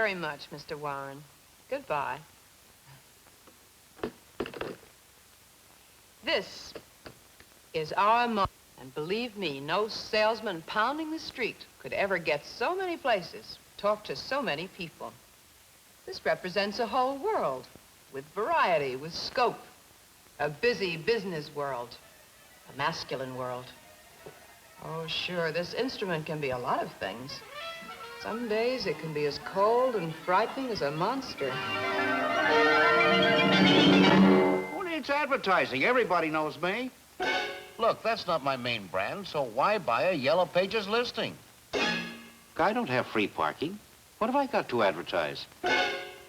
very much, Mr. Warren. Goodbye. This is our moment. And believe me, no salesman pounding the street could ever get so many places, talk to so many people. This represents a whole world with variety, with scope. A busy business world, a masculine world. Oh, sure, this instrument can be a lot of things. Some days it can be as cold and frightening as a monster. Well, it's advertising. Everybody knows me. Look, that's not my main brand, so why buy a Yellow Pages listing? I don't have free parking. What have I got to advertise?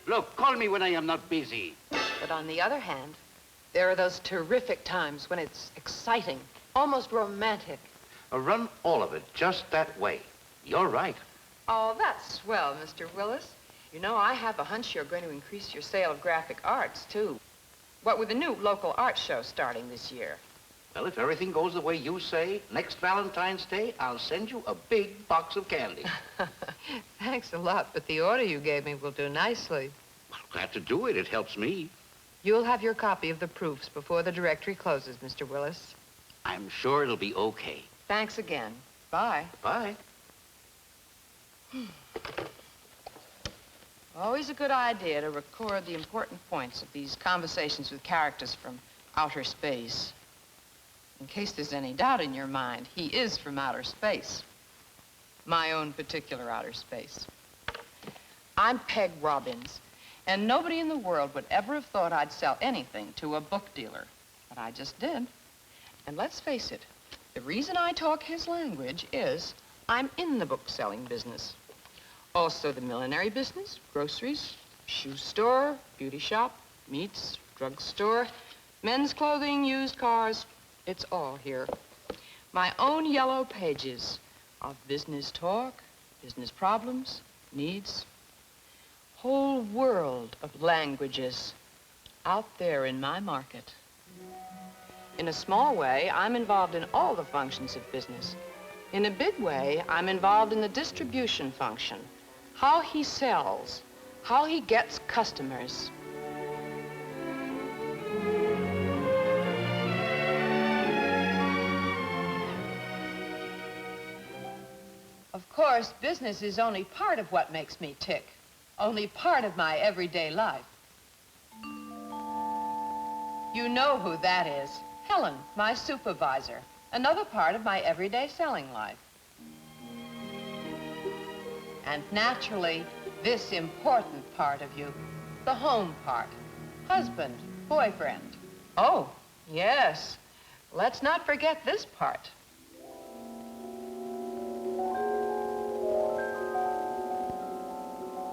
Look, call me when I am not busy. But on the other hand, there are those terrific times when it's exciting, almost romantic. Run all of it just that way. You're right. Oh, that's swell, Mr. Willis. You know, I have a hunch you're going to increase your sale of graphic arts, too. What with the new local art show starting this year? Well, if everything goes the way you say, next Valentine's Day, I'll send you a big box of candy. Thanks a lot, but the order you gave me will do nicely. Well, glad to do it. It helps me. You'll have your copy of the proofs before the directory closes, Mr. Willis. I'm sure it'll be okay. Thanks again. Bye. Bye. Always a good idea to record the important points of these conversations with characters from outer space. In case there's any doubt in your mind, he is from outer space. My own particular outer space. I'm Peg Robbins, and nobody in the world would ever have thought I'd sell anything to a book dealer. But I just did. And let's face it, the reason I talk his language is I'm in the book-selling business. Also the millinery business, groceries, shoe store, beauty shop, meats, drugstore, men's clothing, used cars. It's all here. My own yellow pages of business talk, business problems, needs. Whole world of languages out there in my market. In a small way, I'm involved in all the functions of business. In a big way, I'm involved in the distribution function. How he sells, how he gets customers. Of course, business is only part of what makes me tick, only part of my everyday life. You know who that is. Helen, my supervisor, another part of my everyday selling life. And naturally, this important part of you, the home part, husband, boyfriend. Oh, yes, let's not forget this part.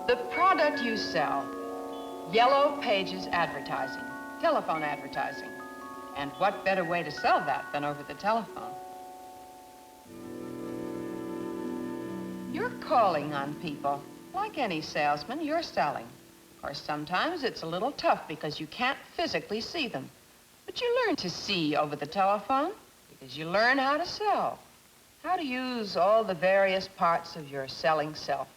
The product you sell, Yellow Pages advertising, telephone advertising. And what better way to sell that than over the telephone? You're calling on people. Like any salesman, you're selling. Of course, sometimes it's a little tough because you can't physically see them. But you learn to see over the telephone because you learn how to sell. How to use all the various parts of your selling self.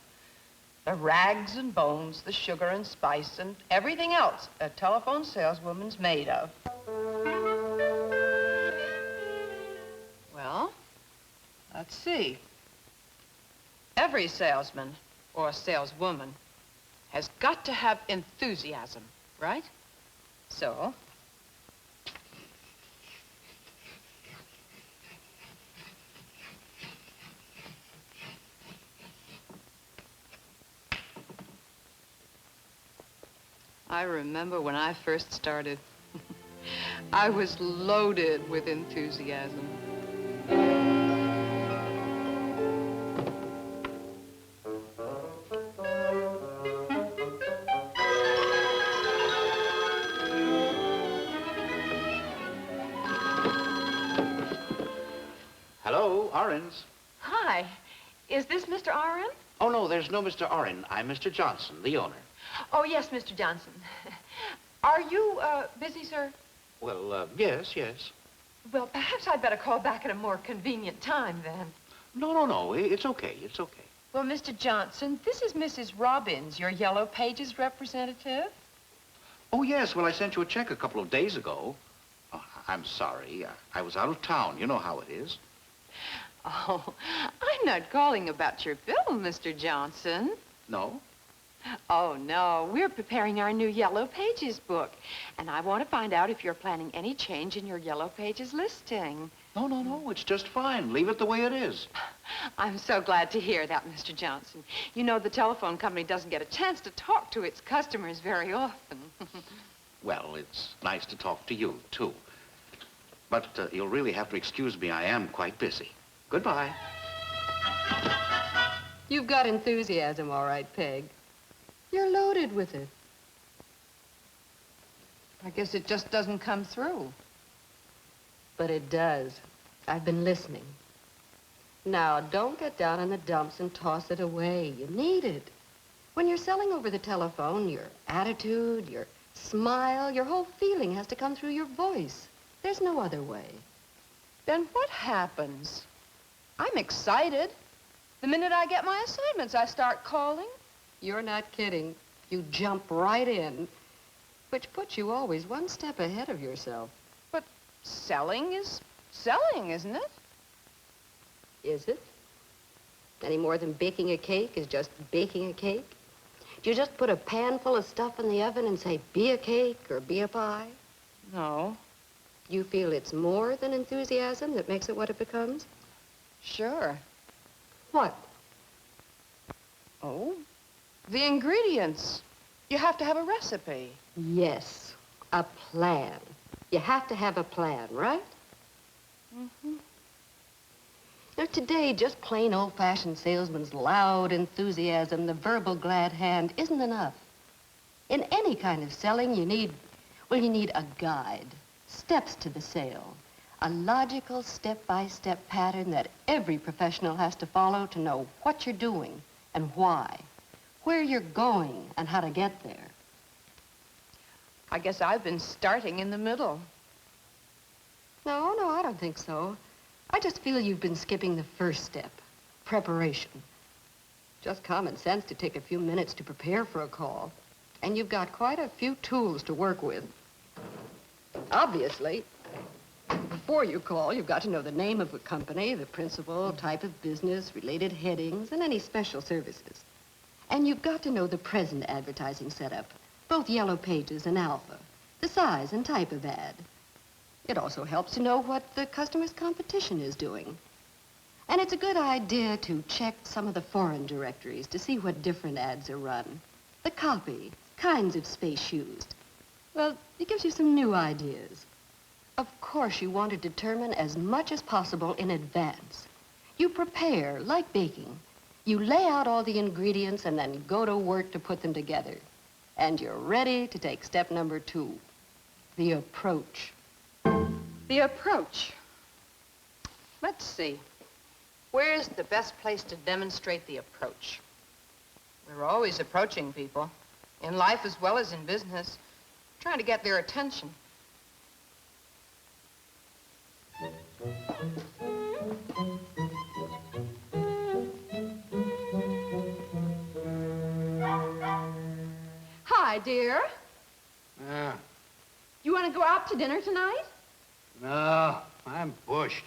The rags and bones, the sugar and spice, and everything else a telephone saleswoman's made of. Well, let's see. Every salesman or saleswoman has got to have enthusiasm, right? So, I remember when I first started, I was loaded with enthusiasm. Hello, Orange. Hi, is this Mr. Aaron? Oh, no, there's no Mr. Oren. I'm Mr. Johnson, the owner. Oh, yes, Mr. Johnson. Are you, busy, sir? Well, yes. Well, perhaps I'd better call back at a more convenient time, then. No. It's okay. Well, Mr. Johnson, this is Mrs. Robbins, your Yellow Pages representative. Oh, yes. Well, I sent you a check a couple of days ago. Oh, I'm sorry. I was out of town. You know how it is. Oh, I'm not calling about your bill, Mr. Johnson. No? Oh, no. We're preparing our new Yellow Pages book, and I want to find out if you're planning any change in your Yellow Pages listing. No. It's just fine. Leave it the way it is. I'm so glad to hear that, Mr. Johnson. You know, the telephone company doesn't get a chance to talk to its customers very often. Well, it's nice to talk to you, too. But you'll really have to excuse me. I am quite busy. Goodbye. You've got enthusiasm, all right, Peg. You're loaded with it. I guess it just doesn't come through. But it does. I've been listening. Now, don't get down in the dumps and toss it away. You need it. When you're selling over the telephone, your attitude, your smile, your whole feeling has to come through your voice. There's no other way. Then what happens? I'm excited. The minute I get my assignments, I start calling. You're not kidding. You jump right in, which puts you always one step ahead of yourself. But selling is selling, isn't it? Is it? Any more than baking a cake is just baking a cake? Do you just put a pan full of stuff in the oven and say, be a cake or be a pie? No. You feel it's more than enthusiasm that makes it what it becomes? Sure. What? Oh, the ingredients. You have to have a recipe. Yes, a plan. You have to have a plan, right? Mm-hmm. Now, today, just plain old-fashioned salesman's loud enthusiasm, the verbal glad hand, isn't enough. In any kind of selling, you need a guide, steps to the sale, a logical step-by-step pattern that every professional has to follow to know what you're doing and why, where you're going and how to get there. I guess I've been starting in the middle. No, I don't think so. I just feel you've been skipping the first step, preparation. Just common sense to take a few minutes to prepare for a call. And you've got quite a few tools to work with. Obviously, before you call, you've got to know the name of the company, the principal, type of business, related headings, and any special services. And you've got to know the present advertising setup, both Yellow Pages and Alpha, the size and type of ad. It also helps to know what the customer's competition is doing. And it's a good idea to check some of the foreign directories to see what different ads are run, the copy, kinds of space used. Well, it gives you some new ideas. Of course, you want to determine as much as possible in advance. You prepare, like baking. You lay out all the ingredients and then go to work to put them together. And you're ready to take step number 2, the approach. The approach. Let's see. Where's the best place to demonstrate the approach? We're always approaching people, in life as well as in business, trying to get their attention. Hi, dear. Yeah. You want to go out to dinner tonight? No, I'm bushed.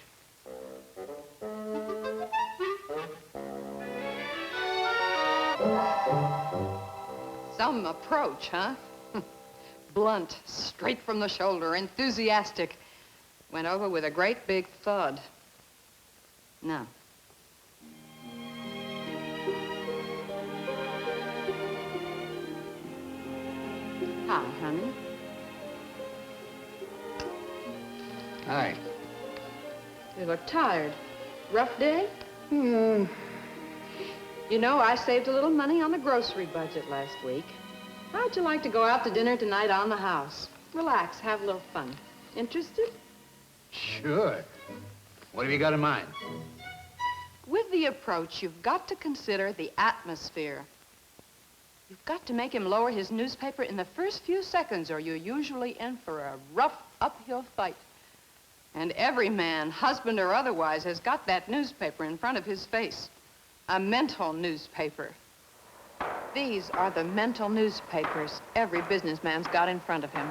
Some approach, huh? Blunt, straight from the shoulder, enthusiastic. Went over with a great big thud. No. Hi, honey. Hi. You look tired. Rough day? Hmm. You know, I saved a little money on the grocery budget last week. How'd you like to go out to dinner tonight on the house? Relax, have a little fun. Interested? Sure. What have you got in mind? With the approach, you've got to consider the atmosphere. You've got to make him lower his newspaper in the first few seconds, or you're usually in for a rough, uphill fight. And every man, husband or otherwise, has got that newspaper in front of his face. A mental newspaper. These are the mental newspapers every businessman's got in front of him.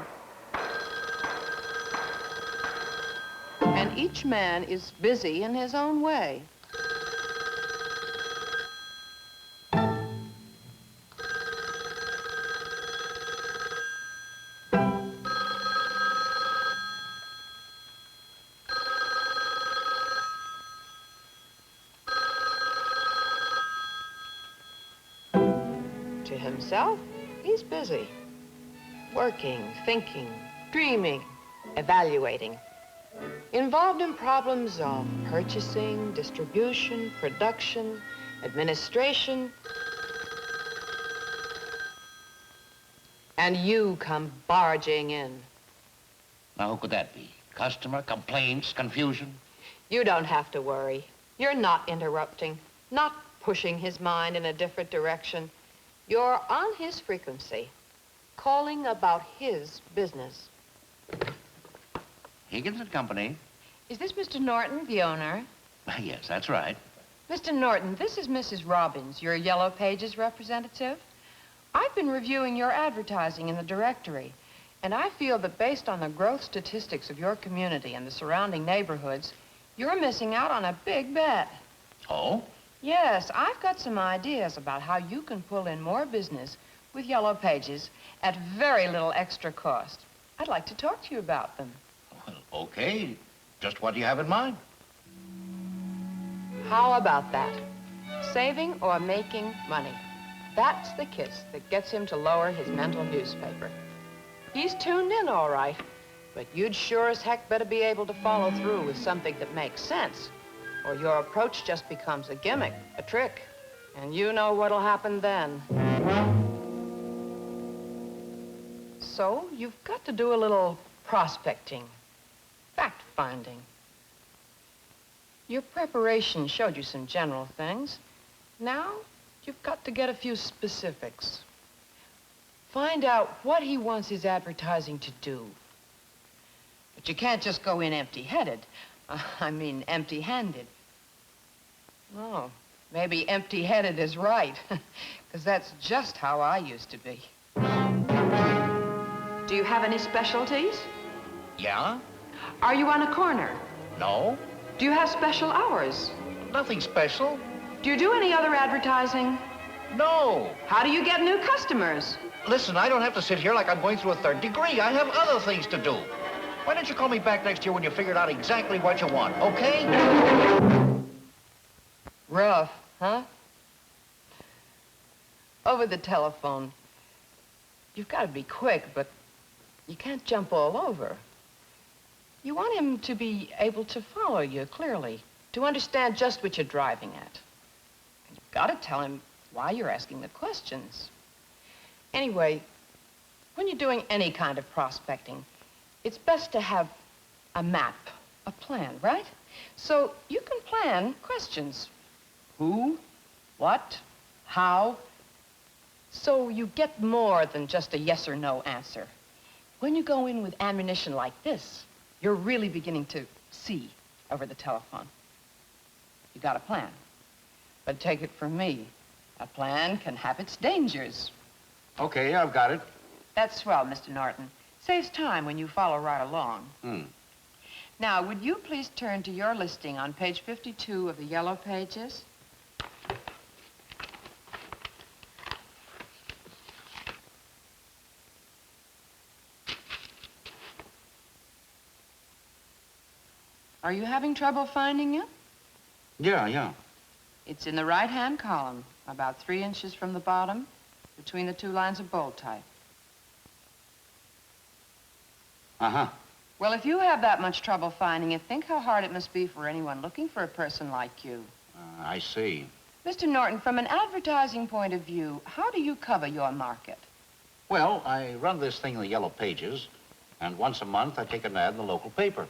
And each man is busy in his own way. To himself, he's busy. Working, thinking, dreaming, evaluating. Involved in problems of purchasing, distribution, production, administration. And you come barging in. Now, who could that be? Customer, complaints, confusion? You don't have to worry. You're not interrupting, not pushing his mind in a different direction. You're on his frequency, calling about his business. Higgins and Company. Is this Mr. Norton, the owner? Yes, that's right. Mr. Norton, this is Mrs. Robbins, your Yellow Pages representative. I've been reviewing your advertising in the directory, and I feel that based on the growth statistics of your community and the surrounding neighborhoods, you're missing out on a big bet. Oh? Yes, I've got some ideas about how you can pull in more business with Yellow Pages at very little extra cost. I'd like to talk to you about them. Well, okay. Just what do you have in mind? How about that? Saving or making money. That's the kiss that gets him to lower his mental newspaper. He's tuned in all right, but you'd sure as heck better be able to follow through with something that makes sense, or your approach just becomes a gimmick, a trick, and you know what'll happen then. So you've got to do a little prospecting, fact-finding. Your preparation showed you some general things. Now, you've got to get a few specifics. Find out what he wants his advertising to do. But you can't just go in empty-headed. I mean, empty-handed. Oh, maybe empty-headed is right, because that's just how I used to be. Do you have any specialties? Yeah? Are you on a corner? No? Do you have special hours? Nothing special. Do you do any other advertising? No. How do you get new customers? Listen, I don't have to sit here like I'm going through a third degree. I have other things to do. Why don't you call me back next year when you figured out exactly what you want, okay? Rough, huh? Over the telephone. You've got to be quick, but you can't jump all over. You want him to be able to follow you clearly, to understand just what you're driving at. And you've got to tell him why you're asking the questions. Anyway, when you're doing any kind of prospecting, it's best to have a map, a plan, right? So you can plan questions. Who, what, how, so you get more than just a yes or no answer. When you go in with ammunition like this, you're really beginning to see over the telephone. You got a plan. But take it from me, a plan can have its dangers. Okay, I've got it. That's swell, Mr. Norton. Saves time when you follow right along. Now, would you please turn to your listing on page 52 of the Yellow Pages? Are you having trouble finding it? Yeah. It's in the right-hand column, about 3 inches from the bottom, between the 2 lines of bold type. Uh-huh. Well, if you have that much trouble finding it, think how hard it must be for anyone looking for a person like you. I see. Mr. Norton, from an advertising point of view, how do you cover your market? Well, I run this thing in the Yellow Pages, and once a month I take an ad in the local paper.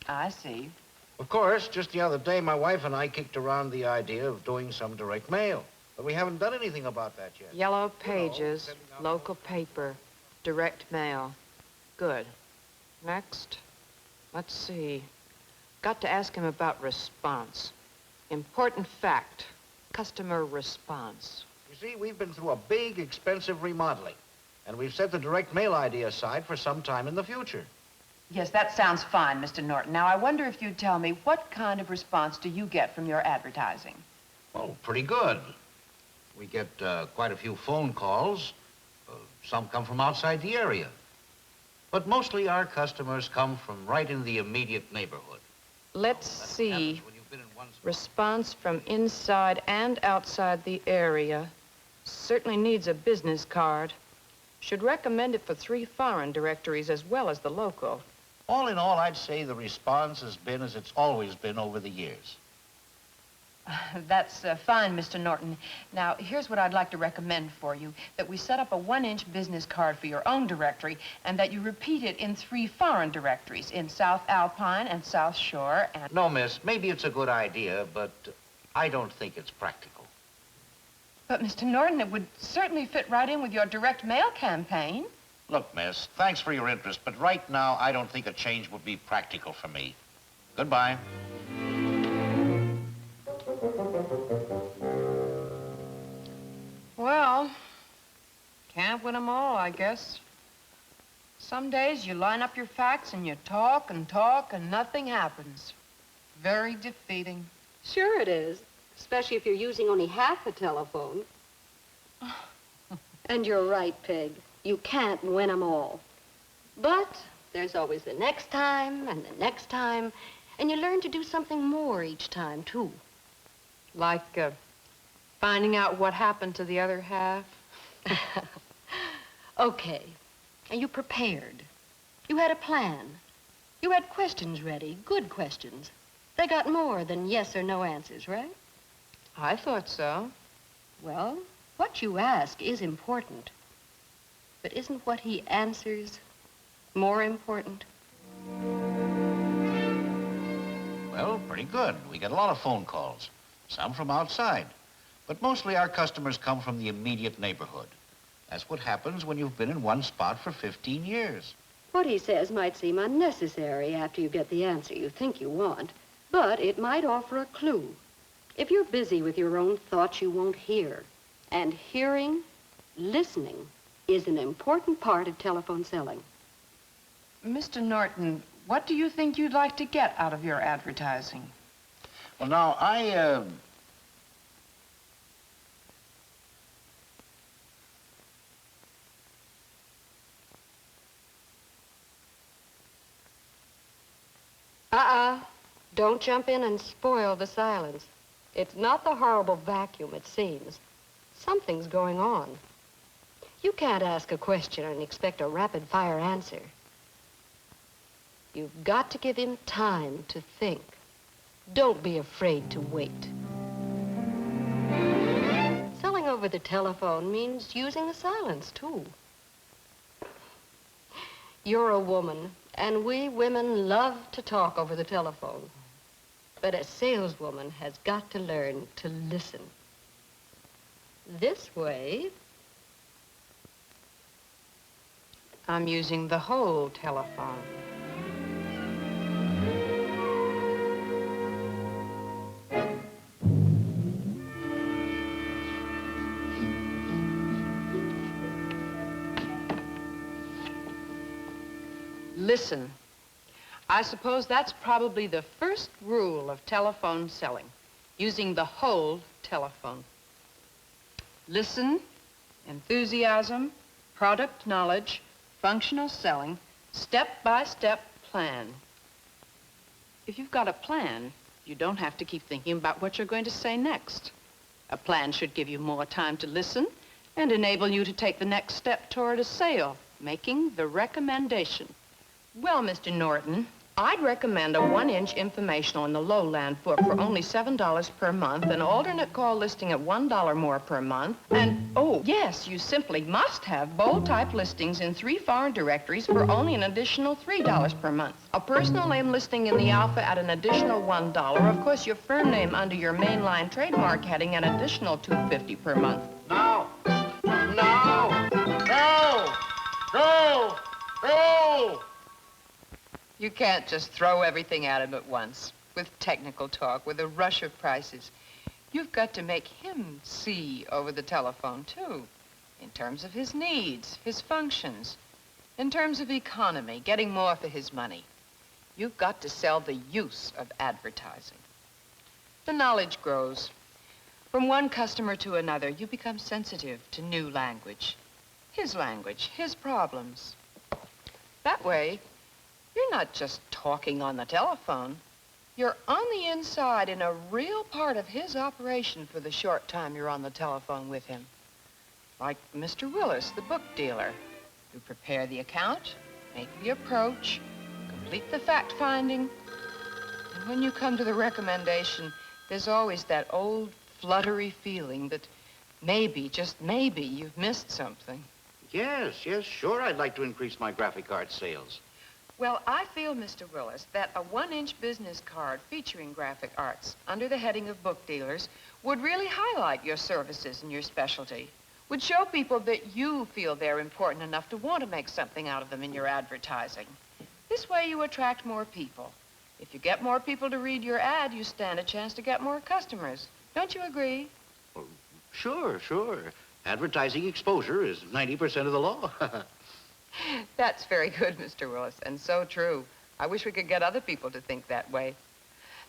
I see. Of course, just the other day, my wife and I kicked around the idea of doing some direct mail. But we haven't done anything about that yet. Yellow Pages, local paper, direct mail. Good. Next. Let's see. Got to ask him about response. Important fact. customer response? You see, we've been through a big, expensive remodeling, and we've set the direct mail idea aside for some time in the future. Yes, that sounds fine, Mr. Norton. Now, I wonder if you'd tell me, what kind of response do you get from your advertising? Well, pretty good. We get quite a few phone calls. Some come from outside the area. But mostly our customers come from right in the immediate neighborhood. Let's see. Response from inside and outside the area. Certainly needs a business card. Should recommend it for 3 foreign directories as well as the local. All in all, I'd say the response has been as it's always been over the years. That's fine, Mr. Norton. Now, here's what I'd like to recommend for you. That we set up a 1-inch business card for your own directory and that you repeat it in 3 foreign directories, in South Alpine and South Shore and... No, miss, maybe it's a good idea, but I don't think it's practical. But, Mr. Norton, it would certainly fit right in with your direct mail campaign. Look, miss, thanks for your interest, but right now I don't think a change would be practical for me. Goodbye. Well, can't win 'em all, I guess. Some days you line up your facts and you talk and talk and nothing happens. Very defeating. Sure it is, especially if you're using only half a telephone. And you're right, Peg. You can't win 'em all. But there's always the next time and the next time, and you learn to do something more each time, too. Like finding out what happened to the other half. Okay. And you prepared. You had a plan. You had questions ready, good questions. They got more than yes or no answers, right? I thought so. Well, what you ask is important. But isn't what he answers more important? Well, pretty good. We get a lot of phone calls, some from outside. But mostly our customers come from the immediate neighborhood. That's what happens when you've been in one spot for 15 years. What he says might seem unnecessary after you get the answer you think you want, but it might offer a clue. If you're busy with your own thoughts, you won't hear. And hearing, listening, is an important part of telephone selling. Mr. Norton, what do you think you'd like to get out of your advertising? Well, now, Don't jump in and spoil the silence. It's not the horrible vacuum it seems. Something's going on. You can't ask a question and expect a rapid-fire answer. You've got to give him time to think. Don't be afraid to wait. Selling over the telephone means using the silence, too. You're a woman, and we women love to talk over the telephone. But a saleswoman has got to learn to listen. This way... I'm using the whole telephone. Listen. I suppose that's probably the first rule of telephone selling, using the whole telephone. Listen, enthusiasm, product knowledge, functional selling, step-by-step plan. If you've got a plan, you don't have to keep thinking about what you're going to say next. A plan should give you more time to listen and enable you to take the next step toward a sale, making the recommendation. Well, Mr. Norton, I'd recommend a 1-inch informational in the Lowland book for only $7 per month, an alternate call listing at $1 more per month, and, oh, yes, you simply must have bold-type listings in 3 foreign directories for only an additional $3 per month. A personal name listing in the Alpha at an additional $1. Of course, your firm name under your mainline trademark heading an additional $2.50 per month. No! No! Go! Go! Go! You can't just throw everything at him at once, with technical talk, with a rush of prices. You've got to make him see over the telephone, too, in terms of his needs, his functions, in terms of economy, getting more for his money. You've got to sell the use of advertising. The knowledge grows. From one customer to another, you become sensitive to new language, his problems. That way, you're not just talking on the telephone. You're on the inside in a real part of his operation for the short time you're on the telephone with him. Like Mr. Willis, the book dealer. You prepare the account, make the approach, complete the fact-finding, and when you come to the recommendation, there's always that old fluttery feeling that maybe, just maybe, you've missed something. Yes, sure, I'd like to increase my graphic art sales. Well, I feel, Mr. Willis, that a 1-inch business card featuring graphic arts under the heading of book dealers would really highlight your services and your specialty, would show people that you feel they're important enough to want to make something out of them in your advertising. This way you attract more people. If you get more people to read your ad, you stand a chance to get more customers. Don't you agree? Well, sure. Advertising exposure is 90% of the law. That's very good, Mr. Willis, and so true. I wish we could get other people to think that way.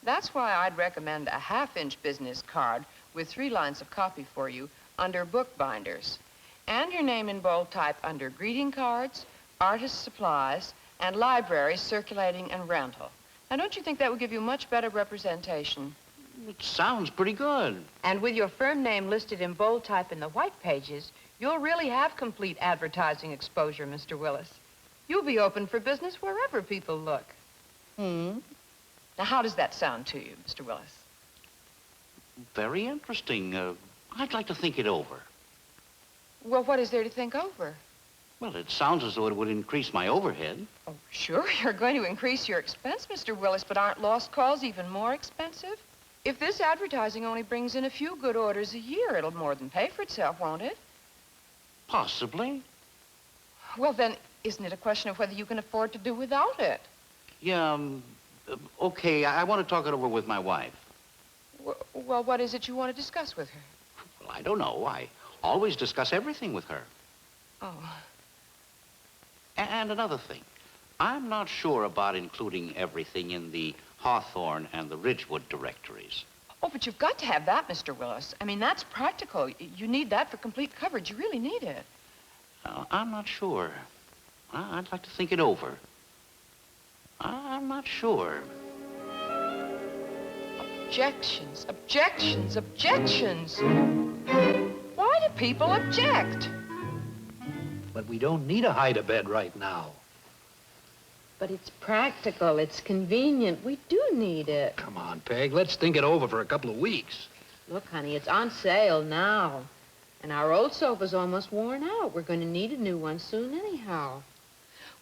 That's why I'd recommend a 1/2-inch business card with 3 lines of copy for you under bookbinders, and your name in bold type under greeting cards, artist supplies, and libraries circulating and rental. Now, don't you think that would give you much better representation? It sounds pretty good. And with your firm name listed in bold type in the white pages, you'll really have complete advertising exposure, Mr. Willis. You'll be open for business wherever people look. Now, how does that sound to you, Mr. Willis? Very interesting. I'd like to think it over. Well, what is there to think over? Well, it sounds as though it would increase my overhead. Oh, sure, you're going to increase your expense, Mr. Willis, but aren't lost calls even more expensive? If this advertising only brings in a few good orders a year, it'll more than pay for itself, won't it? Possibly. Well, then, isn't it a question of whether you can afford to do without it? Yeah, okay, I want to talk it over with my wife. Well, what is it you want to discuss with her? Well, I don't know. I always discuss everything with her. Oh. And another thing, I'm not sure about including everything in the Hawthorne and the Ridgewood directories. Oh, but you've got to have that, Mr. Willis. I mean, that's practical. You need that for complete coverage. You really need it. I'm not sure. I'd like to think it over. I'm not sure. Objections, objections, objections. Why do people object? But we don't need a hide-a-bed right now. But it's practical. It's convenient. We do need it. Come on, Peg. Let's think it over for a couple of weeks. Look, honey, it's on sale now. And our old sofa's almost worn out. We're going to need a new one soon anyhow.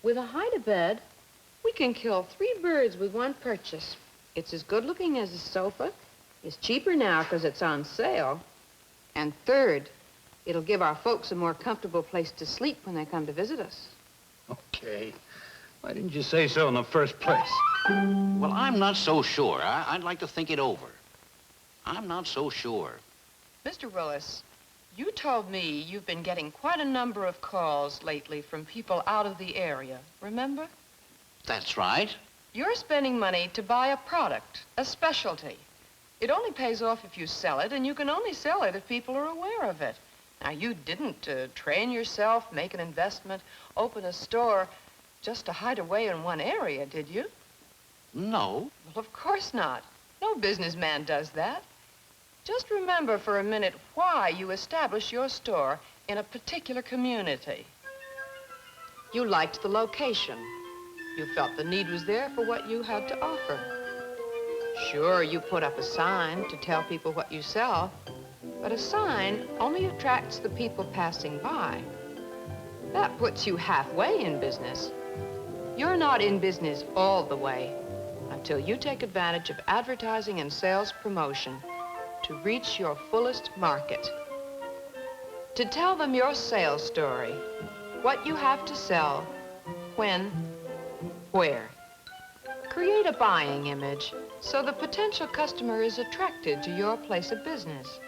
With a hide-a-bed, we can kill 3 birds with one purchase. It's as good-looking as a sofa. It's cheaper now because it's on sale. And third, it'll give our folks a more comfortable place to sleep when they come to visit us. Okay. Why didn't you say so in the first place? Well, I'm not so sure. I'd like to think it over. I'm not so sure. Mr. Willis, you told me you've been getting quite a number of calls lately from people out of the area, remember? That's right. You're spending money to buy a product, a specialty. It only pays off if you sell it, and you can only sell it if people are aware of it. Now, you didn't train yourself, make an investment, open a store just to hide away in one area, did you? No. Well, of course not. No businessman does that. Just remember for a minute why you established your store in a particular community. You liked the location. You felt the need was there for what you had to offer. Sure, you put up a sign to tell people what you sell, but a sign only attracts the people passing by. That puts you halfway in business. You're not in business all the way until you take advantage of advertising and sales promotion to reach your fullest market. To tell them your sales story, what you have to sell, when, where. Create a buying image so the potential customer is attracted to your place of business.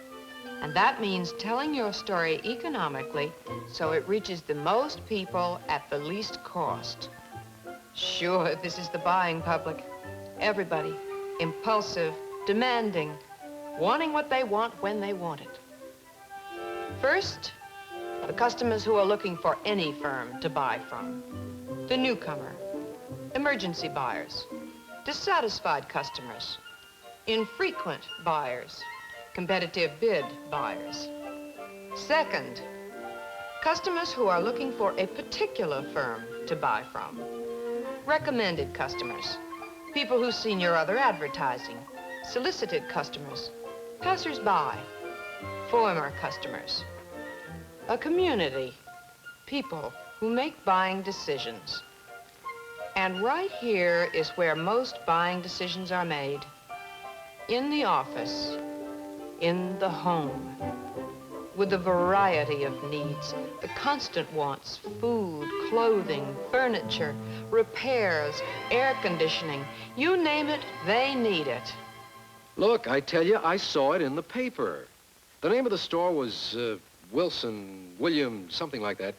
And that means telling your story economically so it reaches the most people at the least cost. Sure, this is the buying public. Everybody, impulsive, demanding, wanting what they want when they want it. First, the customers who are looking for any firm to buy from. The newcomer, emergency buyers, dissatisfied customers, infrequent buyers, competitive bid buyers. Second, customers who are looking for a particular firm to buy from. Recommended customers, people who've seen your other advertising. Solicited customers, passers-by, former customers. A community, people who make buying decisions. And right here is where most buying decisions are made. In the office, in the home, with a variety of needs, the constant wants, food, clothing, furniture, repairs, air conditioning. You name it, they need it. Look, I tell you, I saw it in the paper. The name of the store was William, something like that.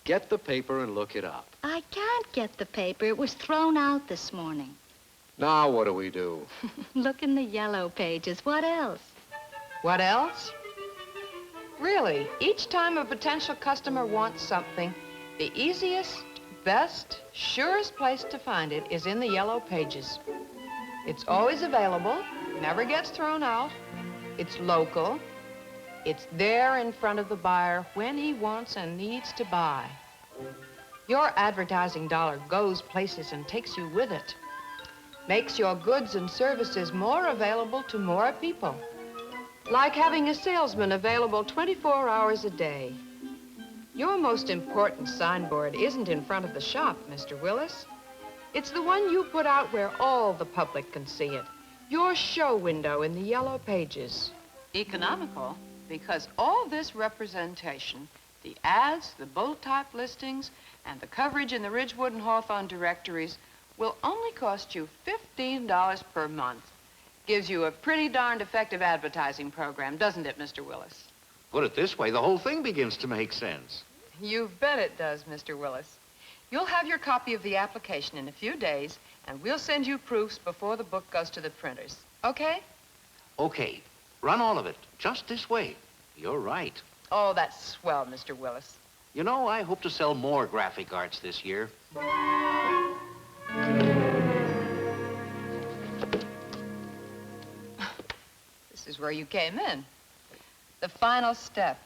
Get the paper and look it up. I can't get the paper. It was thrown out this morning. Now what do we do? Look in the yellow pages. What else? What else? Really, each time a potential customer wants something, the easiest, best, surest place to find it is in the yellow pages. It's always available, never gets thrown out. It's local. It's there in front of the buyer when he wants and needs to buy. Your advertising dollar goes places and takes you with it. Makes your goods and services more available to more people. Like having a salesman available 24 hours a day. Your most important signboard isn't in front of the shop, Mr. Willis. It's the one you put out where all the public can see it. Your show window in the yellow pages. Economical, because all this representation, the ads, the bold-type listings, and the coverage in the Ridgewood and Hawthorne directories will only cost you $15 per month. Gives you a pretty darned effective advertising program, doesn't it, Mr. Willis? Put it this way, the whole thing begins to make sense. You bet it does, Mr. Willis. You'll have your copy of the application in a few days, and we'll send you proofs before the book goes to the printers. Okay? Okay, run all of it, just this way. You're right. Oh, that's swell, Mr. Willis. You know, I hope to sell more graphic arts this year. This is where you came in. The final step.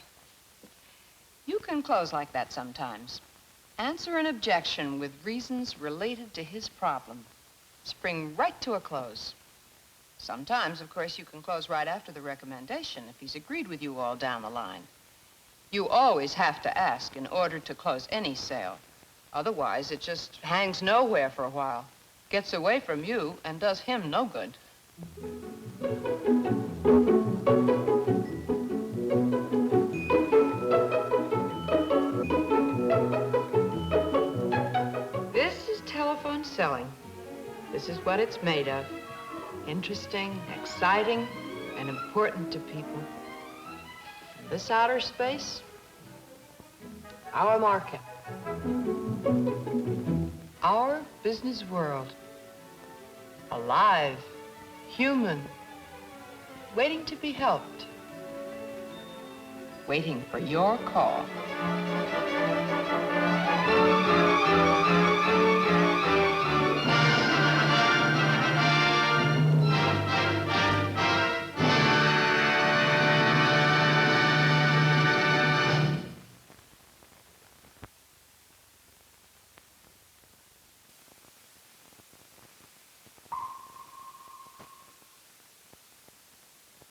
You can close like that sometimes. Answer an objection with reasons related to his problem. Spring right to a close. Sometimes, of course, you can close right after the recommendation if he's agreed with you all down the line. You always have to ask in order to close any sale. Otherwise, it just hangs nowhere for a while, gets away from you, and does him no good. This is telephone selling. This is what it's made of. Interesting, exciting, and important to people. This outer space, our market. Our business world. Alive, human, waiting to be helped. Waiting for your call.